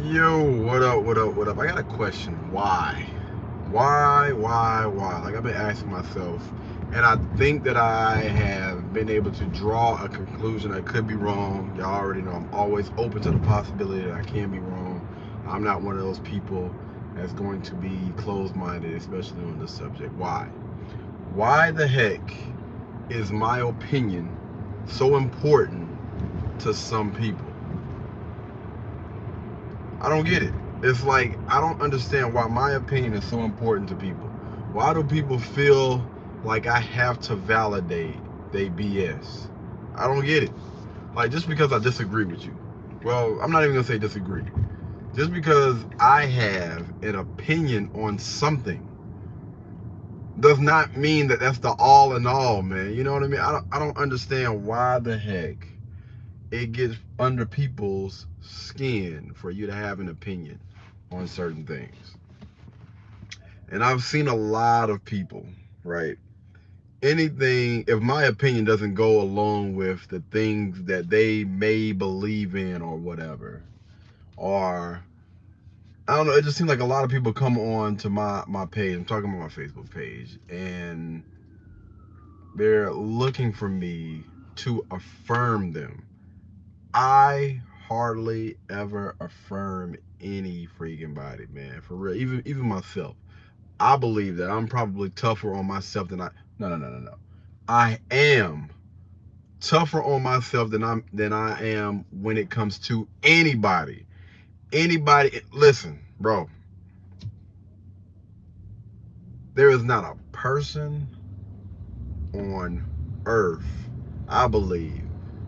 Yo, what up, what up, what up? I got a question. Why? Why? Like, I've been asking myself, and I think that I have been able to draw a conclusion. I could be wrong. Y'all already know I'm always open to the possibility that I can be wrong. I'm not one of those people that's going to be closed-minded, especially on this subject. Why? Why the heck is my opinion so important to some people? I don't get it. It's like I don't understand why my opinion is so important to people. Why do people feel like I have to validate they BS? I don't get it. Like just because I disagree with you. Well, I'm not even gonna say disagree. Just because I have an opinion on something does not mean that that's the all in all, man. You know what I mean? I don't understand why the heck it gets under people's skin for you to have an opinion on certain things. And I've seen a lot of people, right? Anything, if my opinion doesn't go along with the things that they may believe in or whatever, or I don't know, it just seems like a lot of people come on to my page. I'm talking about my Facebook page, and they're looking for me to affirm them. I hardly ever affirm any freaking body, man. For real. Even myself. I believe that I'm probably tougher on myself than I no. I am tougher on myself than I am when it comes to anybody. Anybody listen, bro. There is not a person on earth, I believe,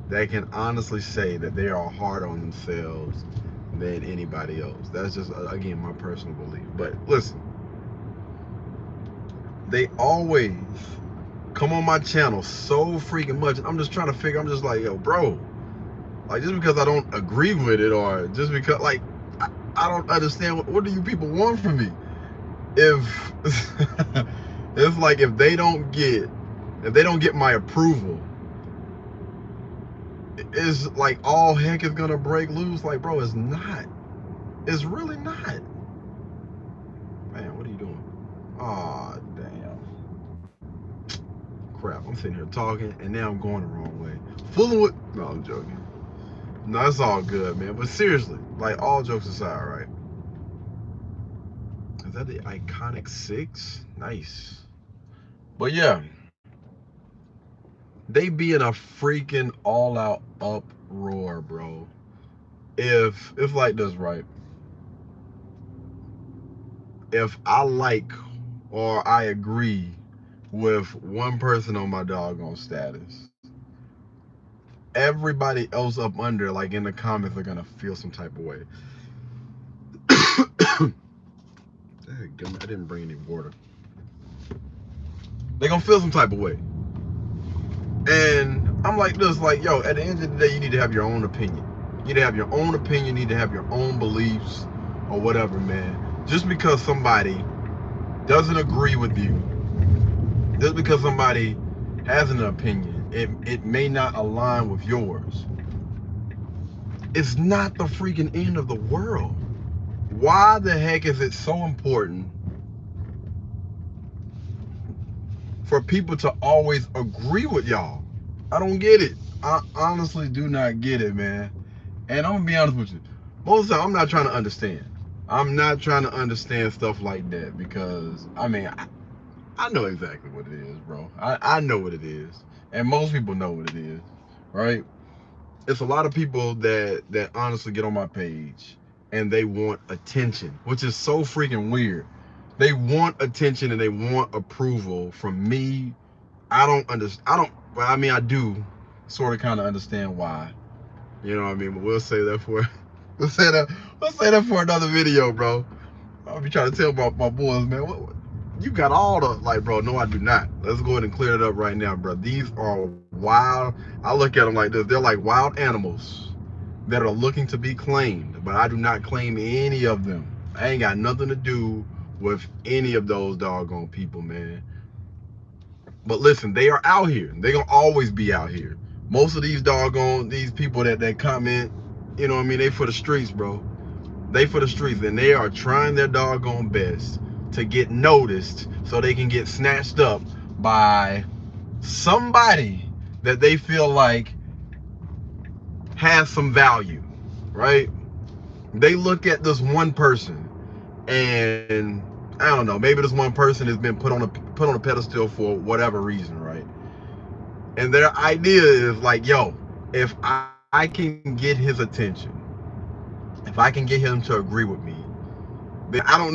that can honestly say that they are hard on themselves than anybody else. That's just again my personal belief. But listen, they always come on my channel so freaking much. I'm just trying to figure. I'm just like, yo, bro. Like just because I don't agree with it, or just because like I don't understand what do you people want from me? If it's like if they don't get my approval, it's like all heck is gonna break loose. Like, bro, it's not. It's really not. Man, what are you doing? Oh, damn. Crap. I'm sitting here talking, and now I'm going the wrong way. Fooling with. No, I'm joking. No, it's all good, man. But seriously, like, all jokes aside, right? Is that the Iconic 6? Nice. But yeah, they be in a freaking all out uproar, bro. If like this, right? If I like or I agree with one person on my doggone status, everybody else up under, like in the comments, are gonna feel some type of way. I didn't bring any water. They gonna feel some type of way. And I'm like this, like, yo, at the end of the day, you need to have your own opinion. You need to have your own opinion, you need to have your own beliefs or whatever, man. Just because somebody doesn't agree with you, just because somebody has an opinion, it may not align with yours. It's not the freaking end of the world. Why the heck is it so important for people to always agree with y'all? I don't get it. I honestly do not get it, man. And I'm gonna be honest with you. Most of the time, I'm not trying to understand. I'm not trying to understand stuff like that because I know exactly what it is, bro. I know what it is, and most people know what it is, right? It's a lot of people that honestly get on my page and they want attention, which is so freaking weird. They want attention and they want approval from me. I don't understand. I don't. Well, I mean, I do sort of kind of understand why. You know what I mean? But we'll say that for we'll say that for another video, bro. I'll be trying to tell my boys, man, you got all the like, bro. No, I do not. Let's go ahead and clear it up right now, bro. These are wild. I look at them like this. They're like wild animals that are looking to be claimed, but I do not claim any of them. I ain't got nothing to do with any of those doggone people, man. But listen, they are out here. They gonna always be out here. Most of these doggone these people that comment, you know what I mean, they for the streets, bro. They for the streets, and they are trying their doggone best to get noticed so they can get snatched up by somebody that they feel like has some value, right? They look at this one person, and I don't know, maybe this one person has been put on a pedestal for whatever reason, right? And their idea is like, yo, if I can get his attention, if I can get him to agree with me, then I don't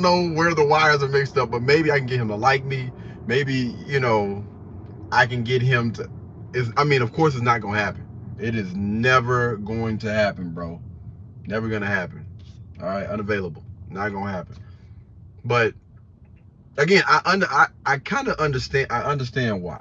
know where the wires are mixed up, but maybe I can get him to like me. Maybe, I can get him to of course it's not gonna happen. It is never going to happen, bro. Never gonna happen. All right, unavailable. Not gonna happen. But again, I kind of understand. I understand why,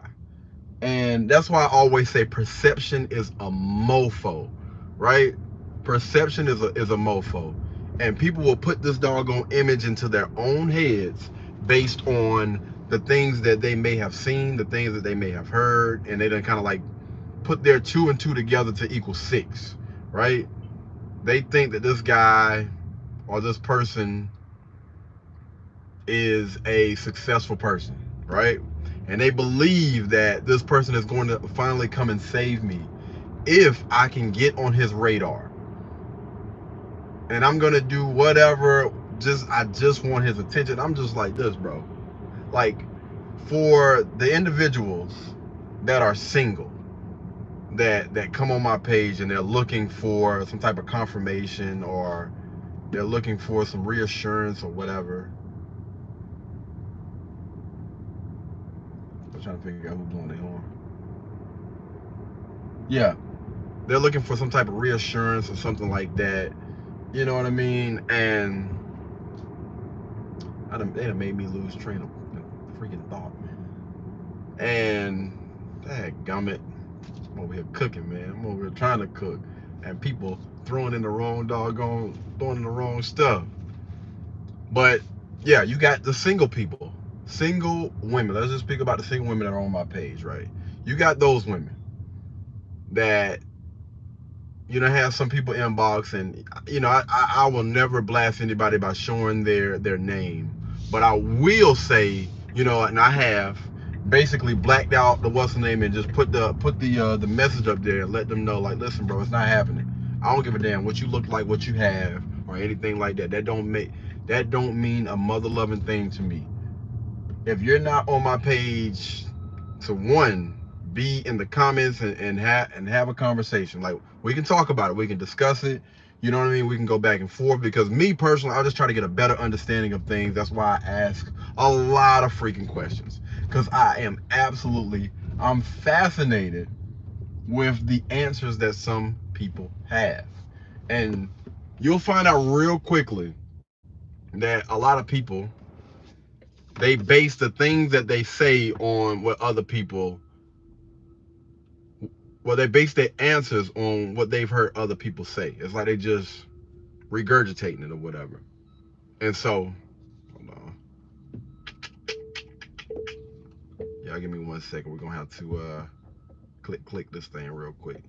and that's why I always say perception is a mofo, right? Perception is a mofo, and people will put this doggone image into their own heads based on the things that they may have seen, the things that they may have heard, and they then kind of like put their two and two together to equal six, right? They think that this guy or this person is a successful person, right? And they believe that this person is going to finally come and save me if I can get on his radar. And I'm gonna do whatever. I just want his attention. I'm just like this, bro. Like, for the individuals that are single, that come on my page and they're looking for some type of confirmation, or they're looking for some reassurance or whatever. I'm trying to figure out who's blowing their horn. Yeah, they're looking for some type of reassurance or something like that. You know what I mean? And they done made me lose train of freaking thought, man. And dadgummit, I'm over here cooking, man. I'm over here trying to cook, and people throwing in the wrong stuff. But yeah, you got the single people, single women. Let's just speak about the single women that are on my page, right? You got those women that have some people inbox, and I will never blast anybody by showing their name, but I will say, and I have basically blacked out the what's the name and just put the message up there and let them know, like, listen, bro, it's not happening. I don't give a damn what you look like, what you have, or anything like that. That don't mean a mother loving thing to me. If you're not on my page, to one, be in the comments and have a conversation. Like, we can talk about it, we can discuss it. You know what I mean? We can go back and forth, because me personally, I just try to get a better understanding of things. That's why I ask a lot of freaking questions, because I'm fascinated with the answers that some people have. And you'll find out real quickly that a lot of people, they base the things that they say on what other people, well, they base their answers on what they've heard other people say. It's like they just regurgitating it or whatever. And so, hold on. Y'all give me 1 second. We're gonna have to click this thing real quick.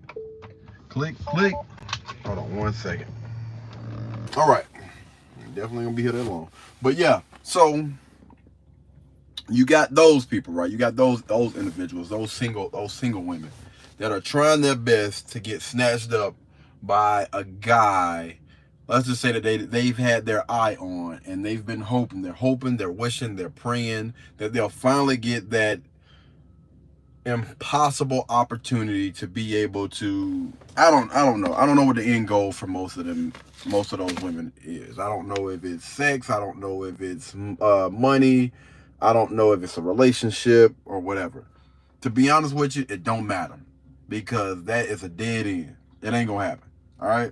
Click. Hold on 1 second. All right. Definitely gonna be here that long. But yeah, so you got those people, right? You got those individuals, those single women that are trying their best to get snatched up by a guy. Let's just say that they've had their eye on, and they've been hoping, they're wishing, they're praying that they'll finally get that impossible opportunity to be able to, I don't know what the end goal for most of those women is. I don't know if it's sex, I don't know if it's money, I don't know if it's a relationship or whatever. To be honest with you, it don't matter, because that is a dead end. It ain't gonna happen. All right.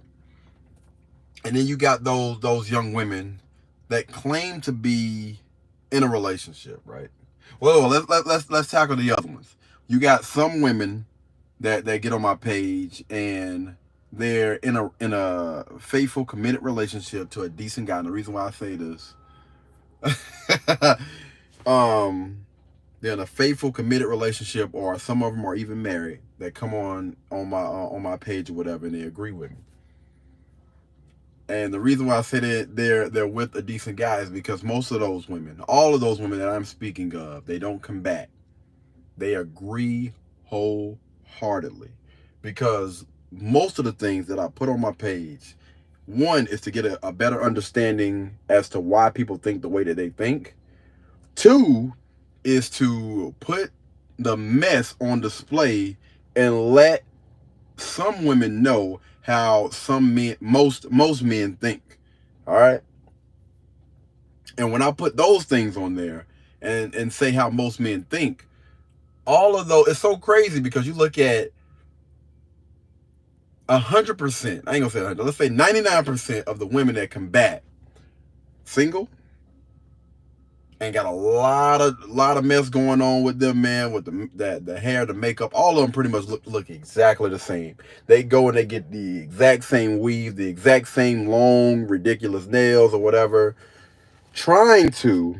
And then you got those young women that claim to be in a relationship, right? Well, let's tackle the other ones. You got some women that get on my page, and they're in a faithful, committed relationship to a decent guy. And the reason why I say this, they're in a faithful, committed relationship, or some of them are even married, that come on my page or whatever, and they agree with me. And the reason why I say that they're with a decent guy is because most of those women, all of those women that I'm speaking of, they don't combat. They agree wholeheartedly. Because most of the things that I put on my page, one is to get a better understanding as to why people think the way that they think. Two is to put the mess on display and let some women know how some men, most men think. All right. And when I put those things on there and say how most men think, all of those, it's so crazy because you look at 100%, I ain't gonna say 100, let's say 99% of the women that combat single and got a lot of mess going on with them, man, with the hair, the makeup, all of them pretty much look exactly the same. They go and they get the exact same weave, the exact same long, ridiculous nails or whatever, trying to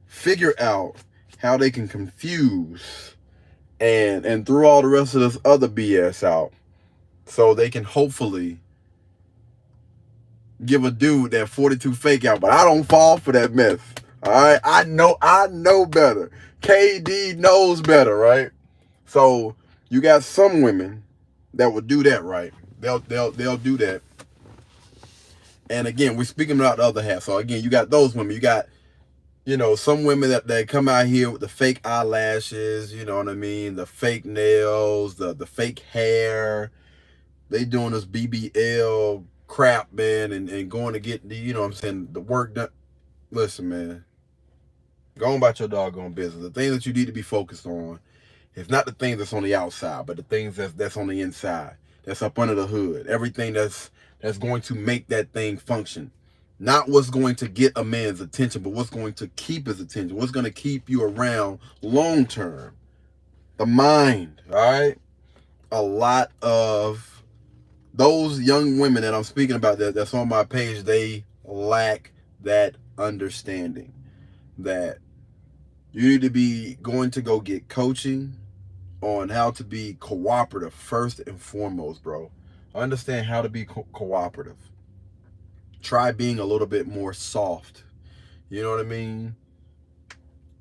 figure out how they can confuse and throw all the rest of this other BS out so they can hopefully give a dude that 42 fake out. But I don't fall for that mess. All right, I know better. KD knows better, right? So you got some women that will do that, right? They'll do that. And again, we're speaking about the other half. So again, you got those women. You got, some women that come out here with the fake eyelashes, you know what I mean? The fake nails, the fake hair. They doing this BBL crap, man, and going to get the, what I'm saying, the work done. Listen, man, go on about your doggone business. The things that you need to be focused on is not the things that's on the outside, but the things that's on the inside, that's up under the hood. Everything that's going to make that thing function. Not what's going to get a man's attention, but what's going to keep his attention. What's going to keep you around long term. The mind, all right? A lot of those young women that I'm speaking about that's on my page, they lack that understanding that you need to be going to go get coaching on how to be cooperative first and foremost, bro. Understand how to be cooperative. Try being a little bit more soft. You know what I mean?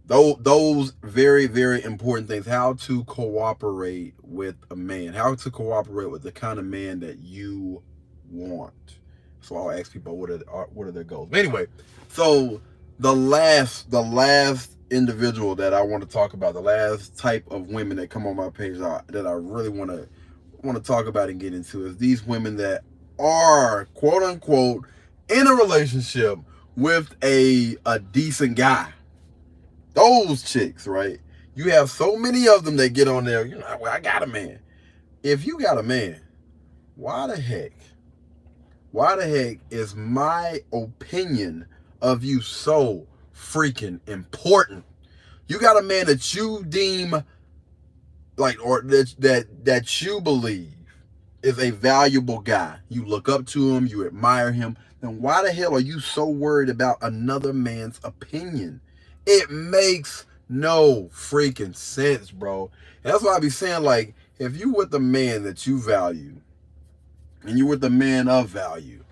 Those very, very important things. How to cooperate with a man. How to cooperate with the kind of man that you want. So I'll ask people what are their goals. But anyway, so the last individual that I want to talk about, the last type of women that come on my page that I really want to talk about and get into is these women that are quote unquote in a relationship with a decent guy. Those chicks, right? You have so many of them that get on there, well, I got a man. If you got a man, why the heck is my opinion of you so freaking important? You got a man that you deem or that you believe is a valuable guy. You look up to him, you admire him. Then why the hell are you so worried about another man's opinion? It makes no freaking sense, bro. And that's why I be saying, if you with a man that you value, and you with a man of value,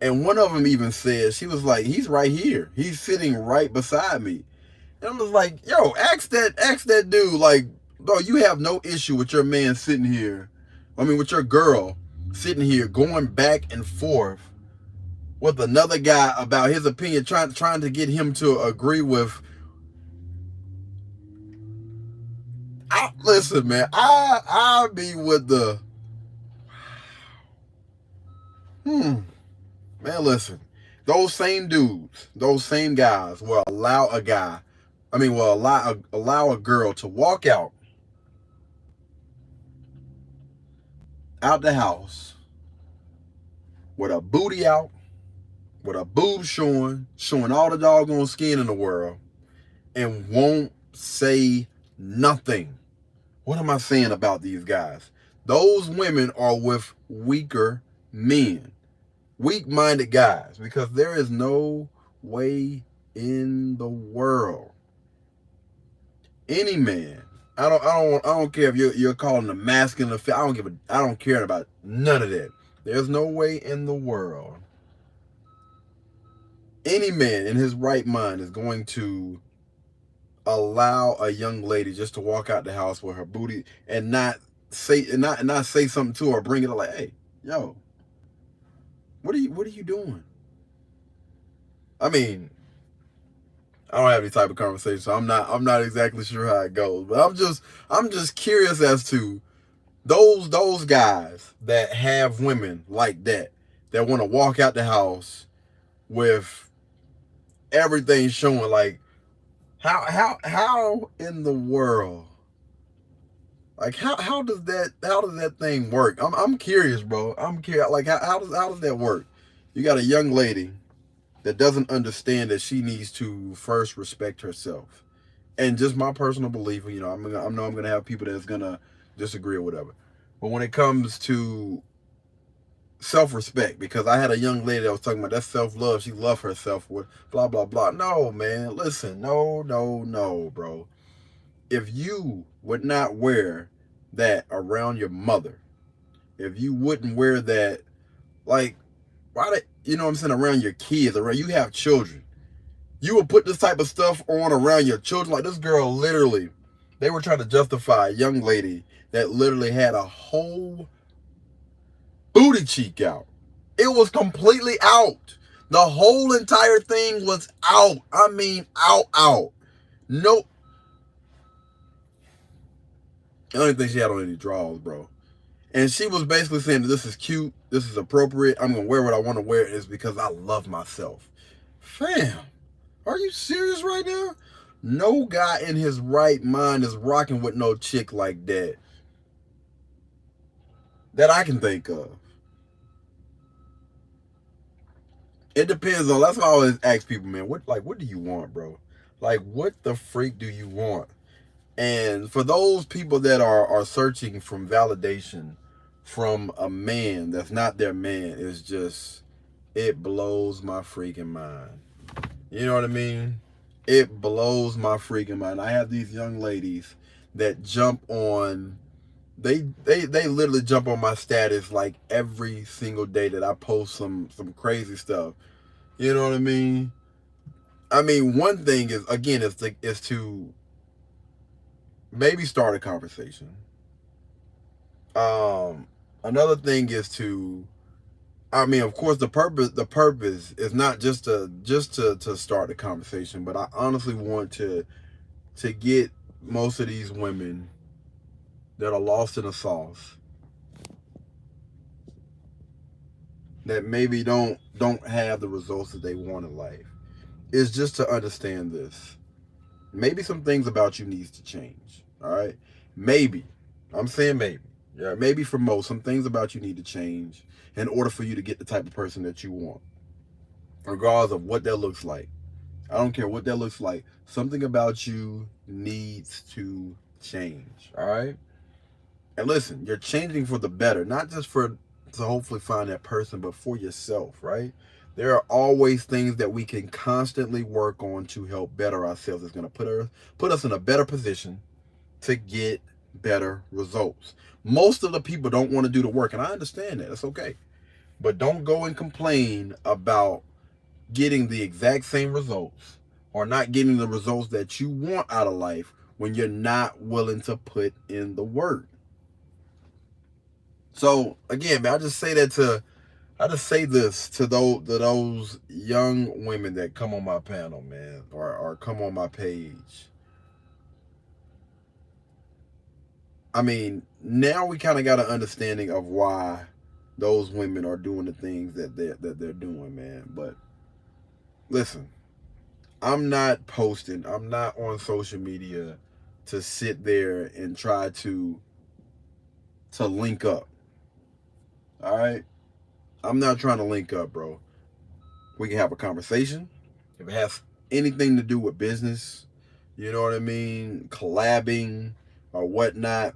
and one of them even said, she was like, he's right here. He's sitting right beside me. And I'm just like, yo, ask that dude, bro, you have no issue with your man sitting here. With your girl sitting here going back and forth with another guy about his opinion, trying to get him to agree with. Listen, man, I'll be with the. Man, listen, those same dudes, those same guys will allow allow a girl to walk out the house with a booty out, with a boob showing all the doggone skin in the world, and won't say nothing. What am I saying about these guys? Those women are with weaker men, weak-minded guys, because there is no way in the world any man. I don't care if you're calling them masculine. I don't care about none of that. There's no way in the world Any man in his right mind is going to allow a young lady just to walk out the house with her booty and not say something to her, bring it up like, hey, yo, what are you doing? I mean, I don't have any type of conversation, so I'm not exactly sure how it goes. But I'm just curious as to those guys that have women like that want to walk out the house with everything showing. Like, how in the world, like how does that thing work? I'm curious, bro. I'm curious. Like, how does that work? You got a young lady that doesn't understand that she needs to first respect herself. And just my personal belief, I know I'm gonna have people that's gonna disagree or whatever. But when it comes to self-respect, because I had a young lady that was talking about that self-love, she loved herself with blah blah blah. No, man, listen, no, bro. If you would not wear that around your mother, if you wouldn't wear that, like, why did you know what I'm saying, around your kids, around you have children, you would put this type of stuff on around your children. Like, this girl literally, they were trying to justify a young lady that literally had a whole booty cheek out. It was completely out. The whole entire thing was out. I mean, out. No, I don't think she had on any drawers, bro. And she was basically saying that this is cute, this is appropriate, I'm gonna wear what I want to wear. It's because I love myself. Fam, are you serious right now? No guy in his right mind is rocking with no chick like that I can think of. It depends on. That's why I always ask people, man. What do you want, bro? Like, what the freak do you want? And for those people that are searching from validation from a man that's not their man, it's just, it blows my freaking mind. You know what I mean? It blows my freaking mind. I have these young ladies that jump on. They literally jump on my status like every single day that I post some crazy stuff. You know what I mean? I mean, one thing is, again, is to maybe start a conversation. Another thing is to, I mean, of course, the purpose is not just to start a conversation, but I honestly want to get most of these women that are lost in the sauce, that maybe don't have the results that they want in life, is just to understand this. Maybe some things about you needs to change. All right, maybe. I'm saying maybe. Yeah, maybe for most, some things about you need to change in order for you to get the type of person that you want, regardless of what that looks like. I don't care what that looks like. Something about you needs to change. All right. And listen, you're changing for the better, not just to hopefully find that person, but for yourself, right? There are always things that we can constantly work on to help better ourselves. It's going to put us in a better position to get better results. Most of the people don't want to do the work, and I understand that. It's okay. But don't go and complain about getting the exact same results or not getting the results that you want out of life when you're not willing to put in the work. So again, man, I just say this to those young women that come on my panel, man, or come on my page. I mean, now we kind of got an understanding of why those women are doing the things that they're doing, man. But listen, I'm not posting. I'm not on social media to sit there and try to link up. All right? I'm not trying to link up, bro. We can have a conversation. If it has anything to do with business, you know what I mean, collabing or whatnot,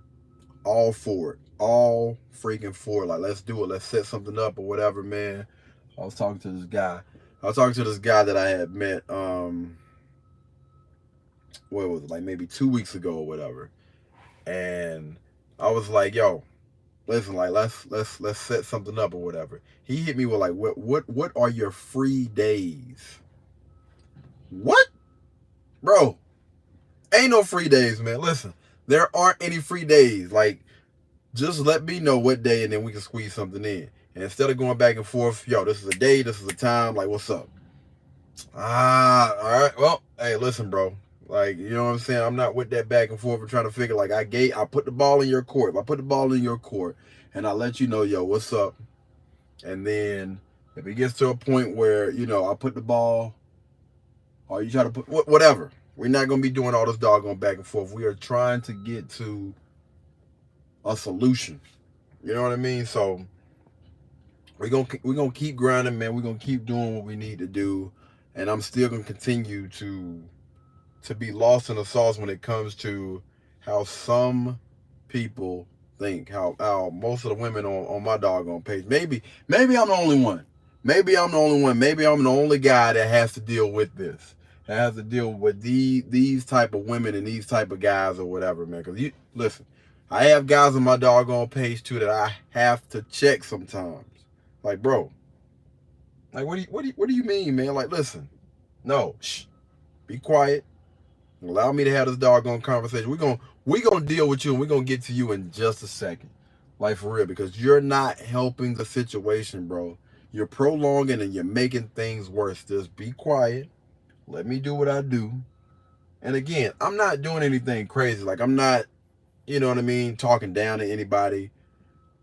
all for it. All freaking for it. Like, let's do it. Let's set something up or whatever, man. I was talking to this guy. That I had met, what was it, like maybe 2 weeks ago or whatever. And I was like, yo, listen, like, let's set something up or whatever. He hit me with like, what are your free days? What? Bro, ain't no free days, man. Listen, there aren't any free days. Like, just let me know what day and then we can squeeze something in. And instead of going back and forth, yo, this is a day, this is a time, like, what's up? All right. Well, hey, listen, bro. Like, you know what I'm saying? I'm not with that back and forth and trying to figure, like, I put the ball in your court. If I put the ball in your court and I let you know, yo, what's up? And then if it gets to a point where, you know, I put the ball or you try to put, whatever. We're not going to be doing all this doggone back and forth. We are trying to get to a solution. You know what I mean? So we're gonna keep grinding, man. We're gonna keep doing what we need to do. And I'm still gonna continue to be lost in the sauce when it comes to how some people think, how most of the women on my doggone page. Maybe I'm the only one. Maybe I'm the only one. Maybe I'm the only guy that has to deal with this. That has to deal with these type of women and these type of guys or whatever, man. Because you listen, I have guys on my doggone page too that I have to check sometimes. Like, bro, like what do you mean, man? Like, listen, no, shh, be quiet. Allow me to have this doggone conversation. We're gonna deal with you and we're gonna get to you in just a second. Like, for real, because you're not helping the situation, bro. You're prolonging and you're making things worse. Just be quiet. Let me do what I do. And again, I'm not doing anything crazy. Like, I'm not, you know what I mean, talking down to anybody.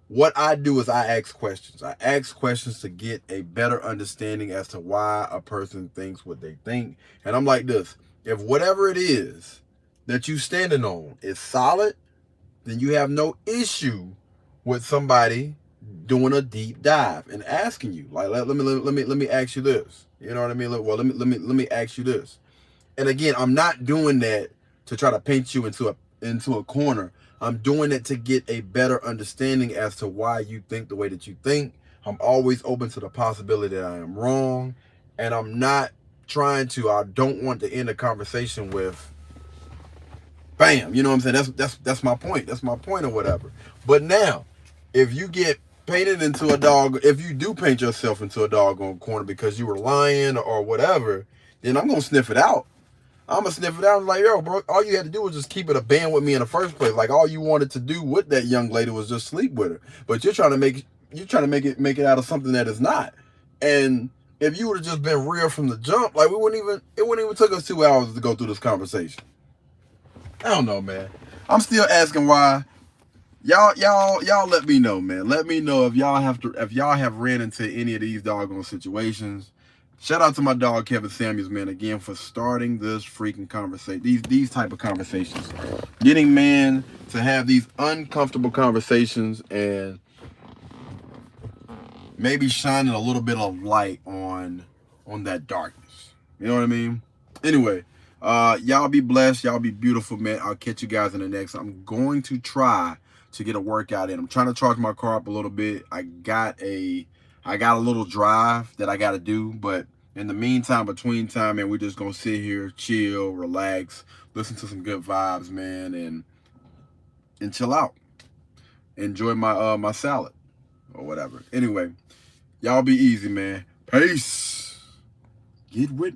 What I do is I ask questions. I ask questions to get a better understanding as to why a person thinks what they think. And I'm like this. If whatever it is that you standing on is solid, then you have no issue with somebody doing a deep dive and asking you, like, let me ask you this. You know what I mean? Well, let me ask you this. And again, I'm not doing that to try to paint you into a corner. I'm doing it to get a better understanding as to why you think the way that you think. I'm always open to the possibility that I am wrong. And I'm not I don't want to end a conversation with bam, you know what I'm saying? That's my point. That's my point or whatever. But now, if you get painted into if you do paint yourself into a doggone corner because you were lying or whatever, then I'm gonna sniff it out. I'm gonna sniff it out and like, yo, bro, all you had to do was just keep it a band with me in the first place. Like, all you wanted to do with that young lady was just sleep with her. But you're trying to make it out of something that is not. And if you would have just been real from the jump, like, it wouldn't even took us 2 hours to go through this conversation. I don't know, man. I'm still asking why. Y'all let me know, man. Let me know if y'all have ran into any of these doggone situations. Shout out to my dog Kevin Samuels, man, again, for starting this freaking conversation. These type of conversations. Getting men to have these uncomfortable conversations and maybe shining a little bit of light on that darkness. You know what I mean? Anyway, y'all be blessed. Y'all be beautiful, man. I'll catch you guys in the next. I'm going to try to get a workout in. I'm trying to charge my car up a little bit. I got a little drive that I got to do, but in the meantime, between time, man, we're just going to sit here, chill, relax, listen to some good vibes, man, and chill out. Enjoy my my salad or whatever. Anyway, y'all be easy, man. Peace. Get with me.